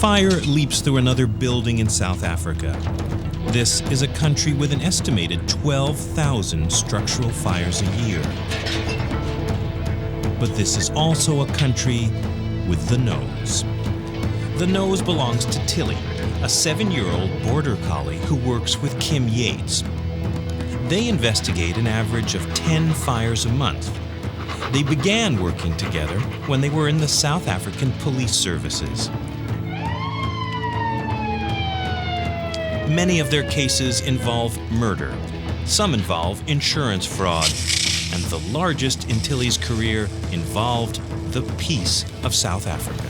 Fire leaps through another building in South Africa. This is a country with an estimated 12,000 structural fires a year. But this is also a country with the nose. The nose belongs to Tilly, a 7-year-old border collie who works with Kim Yates. They investigate an average of 10 fires a month. They began working together when they were in the South African police services. Many of their cases involve murder. Some involve insurance fraud. And the largest in Tilly's career involved the peace of South Africa.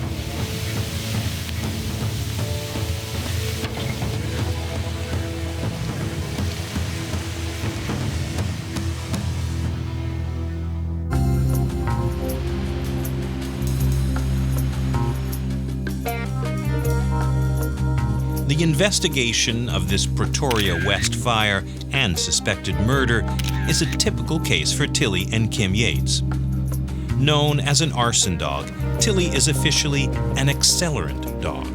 The investigation of this Pretoria West fire and suspected murder is a typical case for Tilly and Kim Yates. Known as an arson dog, Tilly is officially an accelerant dog.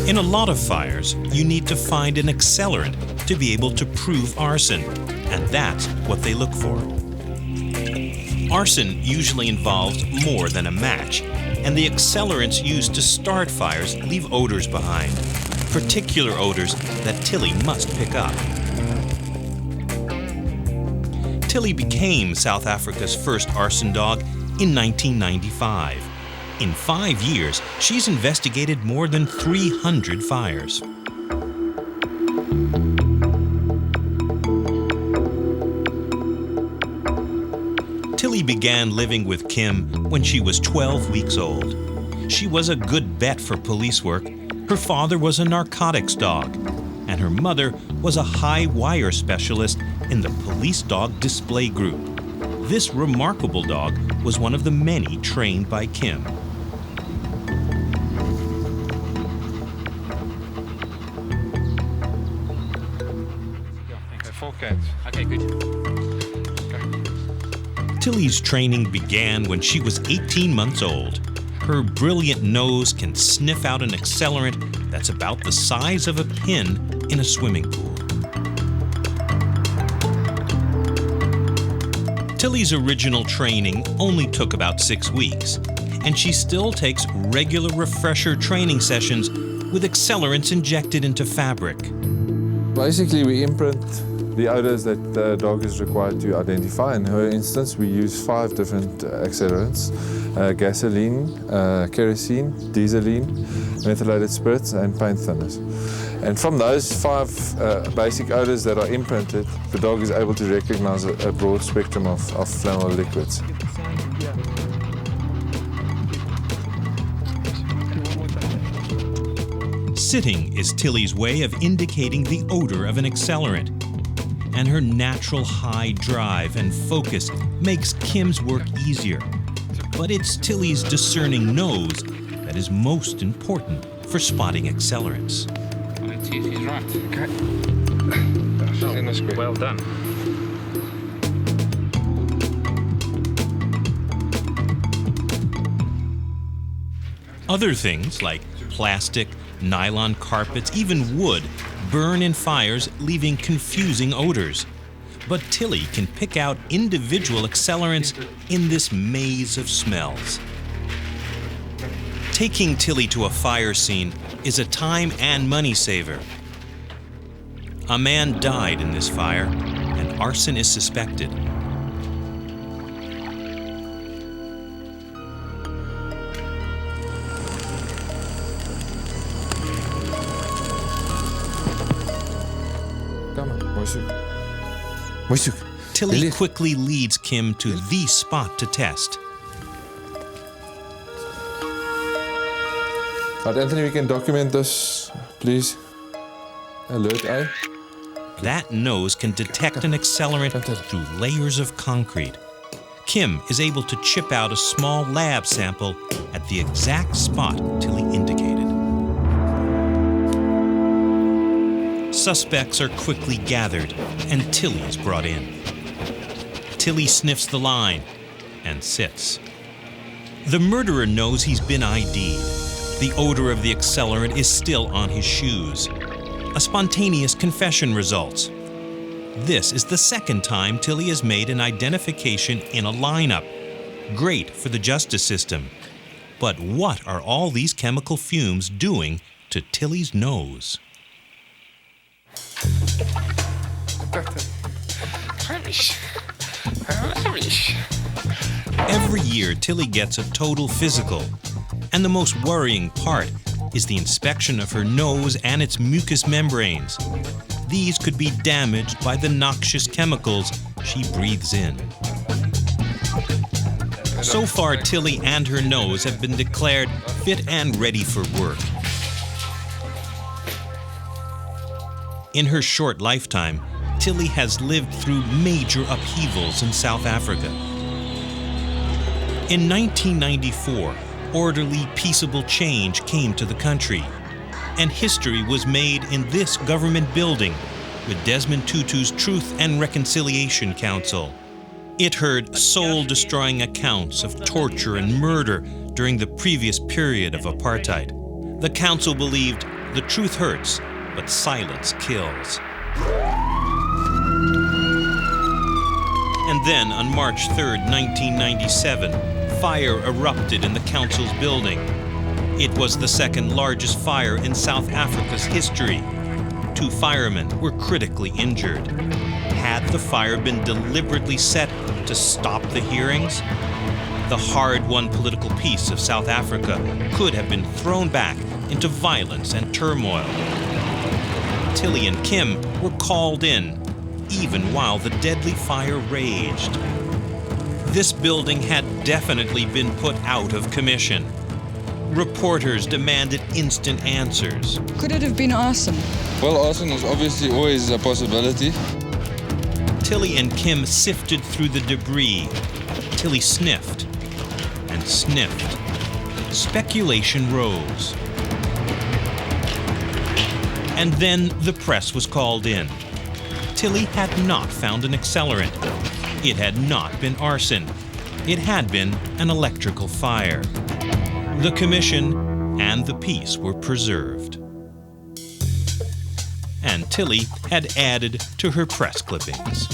In a lot of fires, you need to find an accelerant to be able to prove arson, and that's what they look for. Arson usually involves more than a match, and the accelerants used to start fires leave odors behind, particular odors that Tilly must pick up. Tilly became South Africa's first arson dog in 1995. In 5 years, she's investigated more than 300 fires. Tilly began living with Kim when she was 12 weeks old. She was a good bet for police work. Her father was a narcotics dog, and her mother was a high wire specialist in the police dog display group. This remarkable dog was one of the many trained by Kim. Okay, good. Tilly's training began when she was 18 months old. Her brilliant nose can sniff out an accelerant that's about the size of a pin in a swimming pool. Tilly's original training only took about 6 weeks, and she still takes regular refresher training sessions with accelerants injected into fabric. Basically, we imprint the odors that the dog is required to identify. In her instance, we use 5 different accelerants: gasoline, kerosene, dieseline, methylated spirits, and paint thinners. And from those 5 basic odors that are imprinted, the dog is able to recognize a broad spectrum of flammable liquids. Sitting is Tilly's way of indicating the odor of an accelerant. And her natural high drive and focus makes Kim's work easier. But it's Tilly's discerning nose that is most important for spotting accelerants. Let's see if he's right. Okay. She's in the script. Well done. Other things like plastic, nylon carpets, even wood burn in fires, leaving confusing odors. But Tilly can pick out individual accelerants in this maze of smells. Taking Tilly to a fire scene is a time and money saver. A man died in this fire, and arson is suspected. Tilly quickly leads Kim to the spot to test. Right, Anthony, we can document this, please. Alert A. That nose can detect an accelerant through layers of concrete. Kim is able to chip out a small lab sample at the exact spot Tilly indicated. Suspects are quickly gathered and Tilly is brought in. Tilly sniffs the line and sits. The murderer knows he's been ID'd. The odor of the accelerant is still on his shoes. A spontaneous confession results. This is the second time Tilly has made an identification in a lineup. Great for the justice system. But what are all these chemical fumes doing to Tilly's nose? Every year, Tilly gets a total physical. And the most worrying part is the inspection of her nose and its mucous membranes. These could be damaged by the noxious chemicals she breathes in. So far, Tilly and her nose have been declared fit and ready for work. In her short lifetime, Tilly has lived through major upheavals in South Africa. In 1994, orderly, peaceable change came to the country, and history was made in this government building with Desmond Tutu's Truth and Reconciliation Council. It heard soul-destroying accounts of torture and murder during the previous period of apartheid. The council believed the truth hurts, but silence kills. And then, on March 3, 1997, fire erupted in the council's building. It was the second largest fire in South Africa's history. 2 firemen were critically injured. Had the fire been deliberately set to stop the hearings? The hard-won political peace of South Africa could have been thrown back into violence and turmoil. Tilly and Kim were called in, even while the deadly fire raged. This building had definitely been put out of commission. Reporters demanded instant answers. Could it have been arson? Well, arson is obviously always a possibility. Tilly and Kim sifted through the debris. Tilly sniffed and sniffed. Speculation rose. And then the press was called in. Tilly had not found an accelerant. It had not been arson. It had been an electrical fire. The commission and the peace were preserved. And Tilly had added to her press clippings.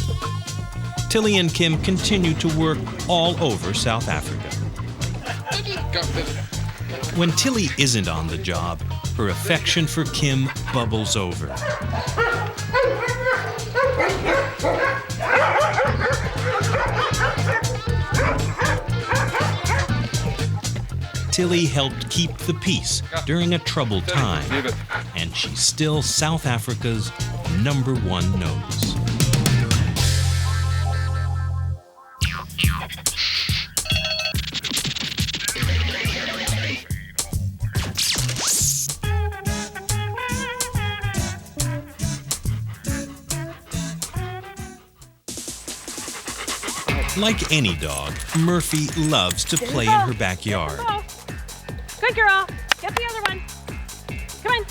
Tilly and Kim continued to work all over South Africa. When Tilly isn't on the job, her affection for Kim bubbles over. Tilly helped keep the peace during a troubled time, and she's still South Africa's #1 nose. Like any dog, Murphy loves to play in her backyard. Good girl. Get the other one. Come on.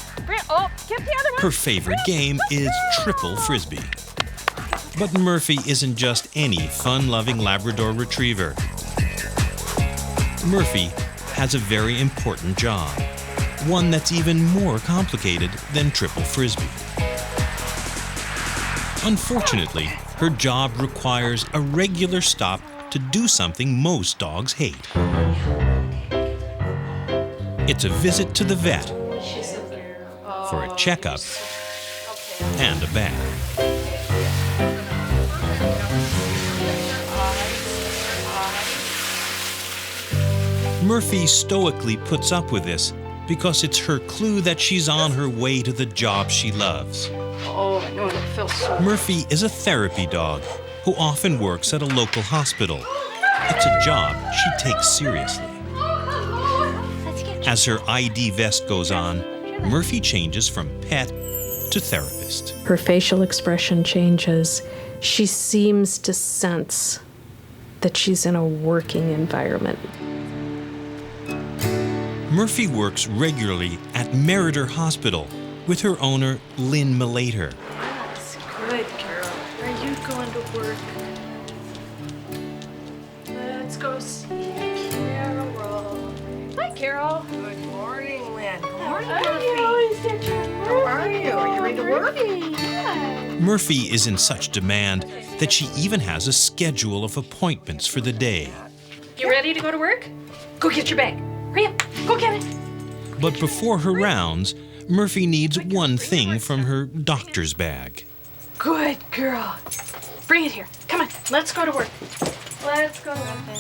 Oh, get the other one. Her favorite game is triple frisbee. But Murphy isn't just any fun-loving Labrador retriever. Murphy has a very important job, one that's even more complicated than triple frisbee. Unfortunately, her job requires a regular stop to do something most dogs hate. It's a visit to the vet for a checkup and a bath. Murphy stoically puts up with this because it's her clue that she's on her way to the job she loves. Oh, I know, that feels so... Murphy is a therapy dog who often works at a local hospital. It's a job she takes seriously. As her ID vest goes on, Murphy changes from pet to therapist. Her facial expression changes. She seems to sense that she's in a working environment. Murphy works regularly at Madison Hospital with her owner, Lynn Malater. That's good, Carol. Are you going to work? Let's go see Carol. Hi, Carol. Good morning, Lynn. Good morning, How are you? Are you ready to work? Murphy is in such demand that she even has a schedule of appointments for the day. You ready to go to work? Go get your bag. Hurry up. Go get it. But before her rounds, Murphy needs one thing from her doctor's bag. Good girl. Bring it here. Come on. Let's go to work. Let's go to work then.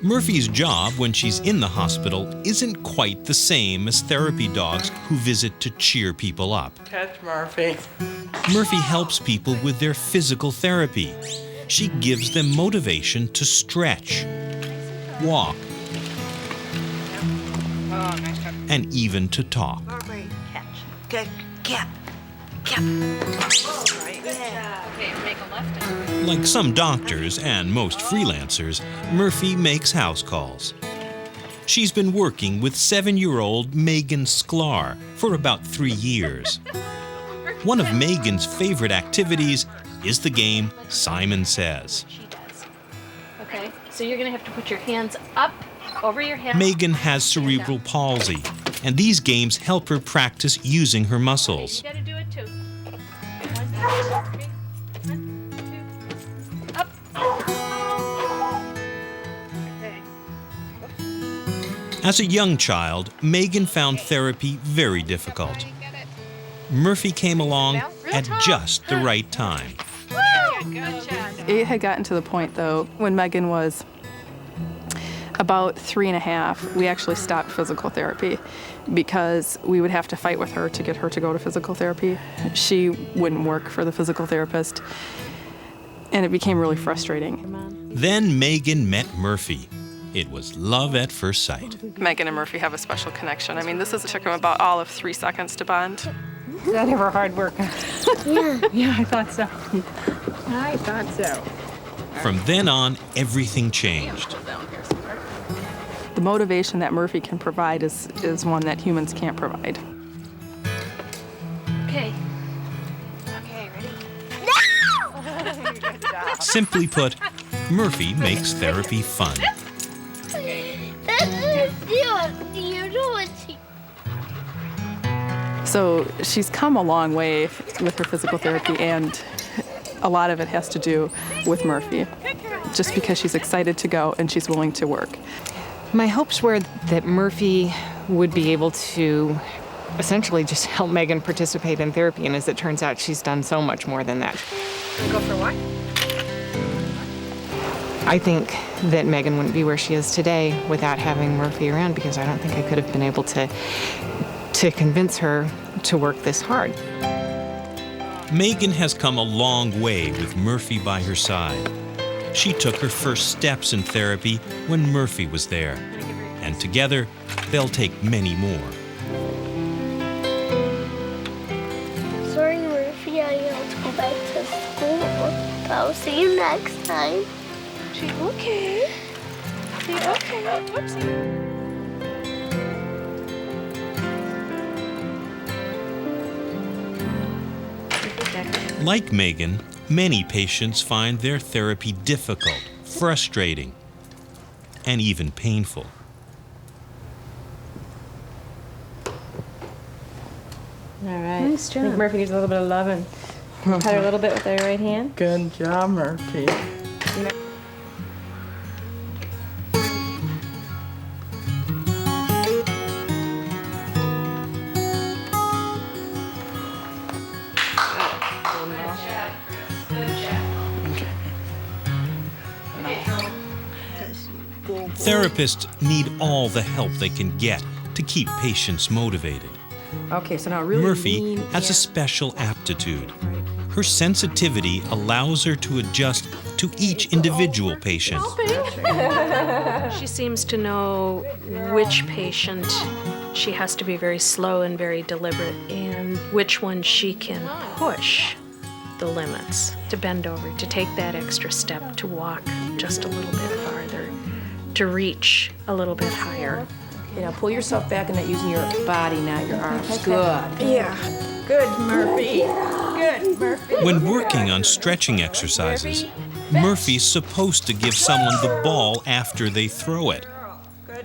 Murphy's job when she's in the hospital isn't quite the same as therapy dogs who visit to cheer people up. Catch Murphy. Murphy helps people with their physical therapy. She gives them motivation to stretch, walk, and even to talk. Good. Cap. Okay, make a left. Like some doctors and most freelancers, Murphy makes house calls. She's been working with 7-year-old Megan Sklar for about 3 years. One of Megan's favorite activities is the game Simon Says. She does. Okay, so you're gonna have to put your hands up over your head. Megan has cerebral palsy, and these games help her practice using her muscles. You gotta do it too. 1, 2, 3. 1, 2. Up. Okay. As a young child, Megan found therapy very difficult. Murphy came along at just the right time. It had gotten to the point, though, when Megan was about 3 and a half, we actually stopped physical therapy because we would have to fight with her to get her to go to physical therapy. She wouldn't work for the physical therapist, and it became really frustrating. Then Megan met Murphy. It was love at first sight. Megan and Murphy have a special connection. I mean, it took them about all of 3 seconds to bond. Is that ever hard work? Yeah. Yeah, I thought so. I thought so. From then on, everything changed. The motivation that Murphy can provide is one that humans can't provide. Okay. Okay, ready? Simply put, Murphy makes therapy fun. So she's come a long way with her physical therapy, and a lot of it has to do with Murphy, just because she's excited to go and she's willing to work. My hopes were that Murphy would be able to essentially just help Megan participate in therapy, and as it turns out, she's done so much more than that. Go for what? I think that Megan wouldn't be where she is today without having Murphy around, because I don't think I could have been able to convince her to work this hard. Megan has come a long way with Murphy by her side. She took her first steps in therapy when Murphy was there, and together they'll take many more. Sorry, Murphy, I have to go back to school. I'll see you next time. Okay. Okay. Whoopsie. Like Megan, many patients find their therapy difficult, frustrating, and even painful. All right. Nice job. I think Murphy needs a little bit of loving. Pat her a little bit with her right hand. Good job, Murphy. Therapists need all the help they can get to keep patients motivated. Okay, so now really Murphy has a special aptitude. Her sensitivity allows her to adjust to each individual patient. She seems to know which patient she has to be very slow and very deliberate, and which one she can push the limits, to bend over, to take that extra step, to walk just a little bit farther, to reach a little bit higher. You know, pull yourself back and not using your body, not your arms. Good. Yeah. Good, Murphy. Good, Murphy. When working on stretching exercises, Murphy's supposed to give someone the ball after they throw it.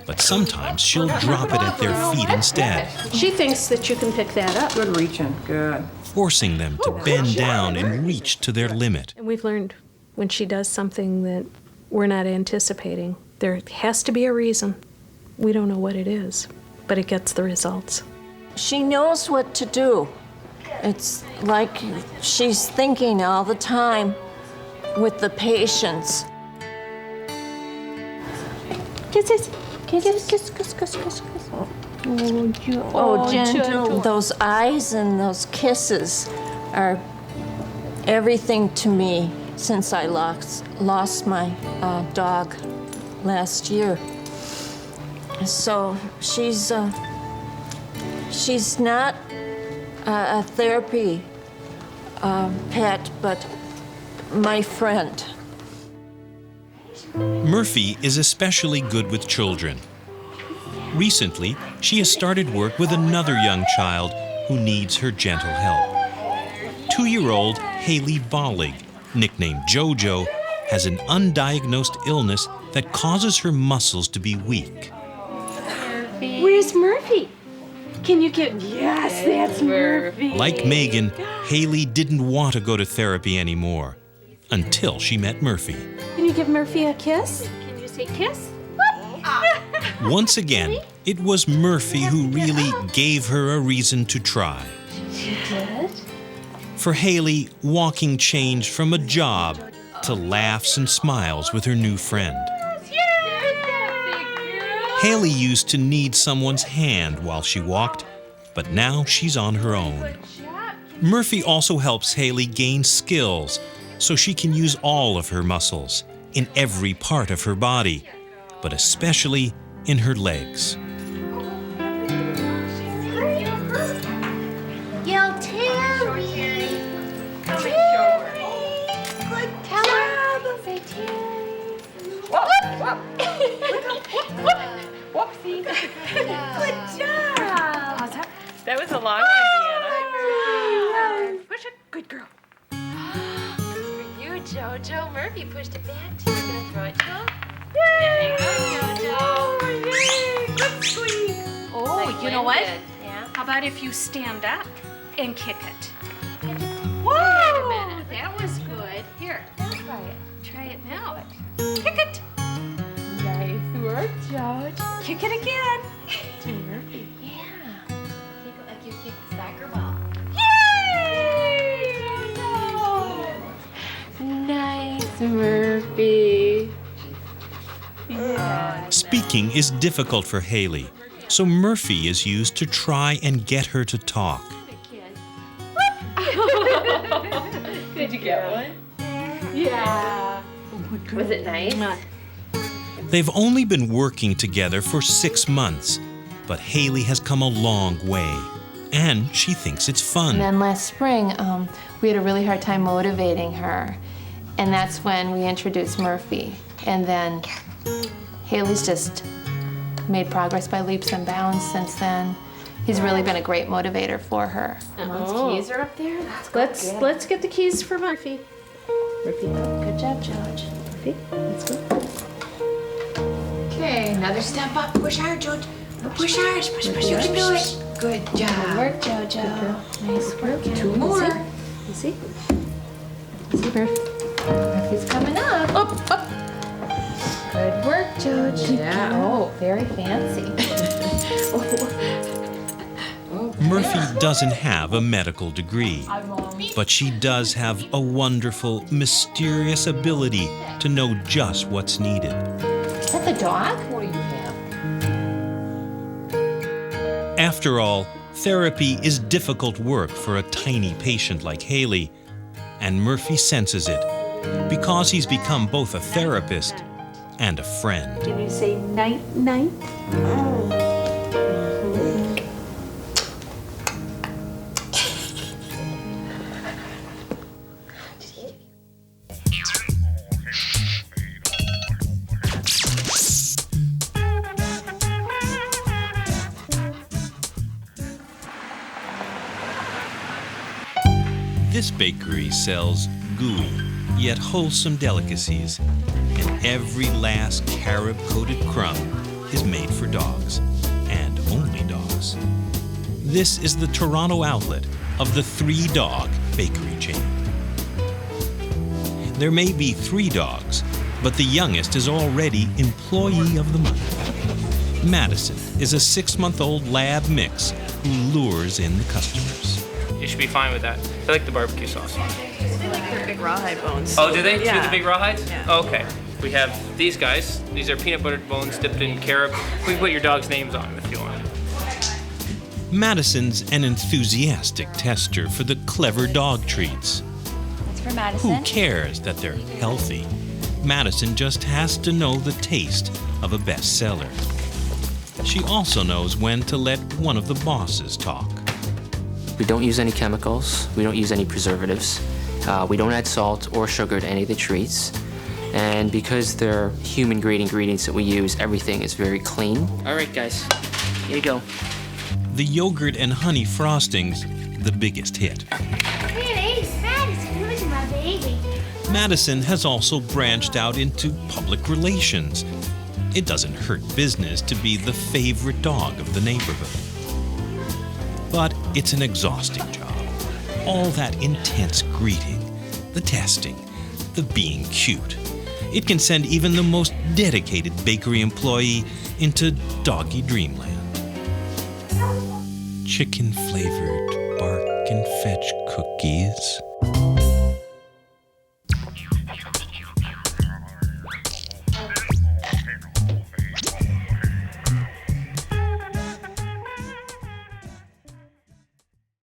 But sometimes she'll drop it at their feet instead, She thinks that you can pick that up. Good reaching. Good. forcing them to bend down and reach to their limit. And we've learned when she does something that we're not anticipating, there has to be a reason. We don't know what it is, but it gets the results. She knows what to do. It's like she's thinking all the time with the patients. Kiss. Oh, gentle. Those eyes and those kisses are everything to me since I lost my dog last year. So she's not a therapy pet, but my friend. Murphy is especially good with children. Recently, she has started work with another young child who needs her gentle help. 2-year-old Haley Bollig, nicknamed JoJo, has an undiagnosed illness that causes her muscles to be weak. Where's Murphy? Can you get... Yes, that's Murphy. Like Megan, Haley didn't want to go to therapy anymore until she met Murphy. Can you give Murphy a kiss? Can you say kiss? Once again, it was Murphy who really gave her a reason to try. You did? For Haley, walking changed from a job to laughs and smiles with her new friend. Haley used to need someone's hand while she walked, but now she's on her own. Murphy also helps Haley gain skills so she can use all of her muscles in every part of her body, but especially in her legs. Yo, Terry. Good job. Say Terry. Whoopsie. Good job. That was a long one, Deanna. Push it. Good girl. For you, JoJo. Murphy pushed it back to you. You're gonna throw it to him? There you go, JoJo. Good squeak. Oh, Like you know what? Lynn did. Yeah. How about if you stand up and kick it? Whoa! That was good. Here, Try it. try it now. Kick it. Nice work, George. Kick it again. Yeah. Kick it like you kicked the soccer ball. Nice, Murphy. Speaking is difficult for Haley, so Murphy is used to try and get her to talk. Did you get one? Yeah. Was it nice? They've only been working together for 6 months, but Haley has come a long way, and she thinks it's fun. And then last spring, we had a really hard time motivating her. And that's when we introduced Murphy. And then Haley's just made progress by leaps and bounds since then. He's really been a great motivator for her. Those keys are up there. Let's get the keys for Murphy. Murphy, good job, George. Murphy, let's go. Okay, another step up. Push hard, George. Push hard. Push. You can do it. Good job. Good work, JoJo. Nice work. 2 more. See? See, Murphy. Murphy's coming up. Up. Good work, George. Yeah. Oh, very fancy. Murphy doesn't have a medical degree, but she does have a wonderful, mysterious ability to know just what's needed. Is that the dog? What do you have? After all, therapy is difficult work for a tiny patient like Haley, and Murphy senses it because he's become both a therapist and a friend. Can you say night-night? This bakery sells gooey, yet wholesome delicacies, and every last carob-coated crumb is made for dogs, and only dogs. This is the Toronto outlet of the 3 Dog bakery chain. There may be 3 dogs, but the youngest is already Employee of the Month. Madison is a 6-month-old lab mix who lures in the customers. You should be fine with that. I like the barbecue sauce. They like their big rawhide bones. Oh, do they? Yeah. Do the big rawhides? Yeah. Oh, okay. We have these guys. These are peanut butter bones dipped in carob. We can put your dog's names on them if you want. Madison's an enthusiastic tester for the clever dog treats. It's for Madison. Who cares that they're healthy? Madison just has to know the taste of a bestseller. She also knows when to let one of the bosses talk. We don't use any chemicals. We don't use any preservatives. We don't add salt or sugar to any of the treats. And because they're human-grade ingredients that we use, everything is very clean. All right, guys, here you go. The yogurt and honey frostings, the biggest hit. Madison, my baby. Madison has also branched out into public relations. It doesn't hurt business to be the favorite dog of the neighborhood. But it's an exhausting job. All that intense greeting, the testing, the being cute. It can send even the most dedicated bakery employee into doggy dreamland. Chicken-flavored bark and fetch cookies.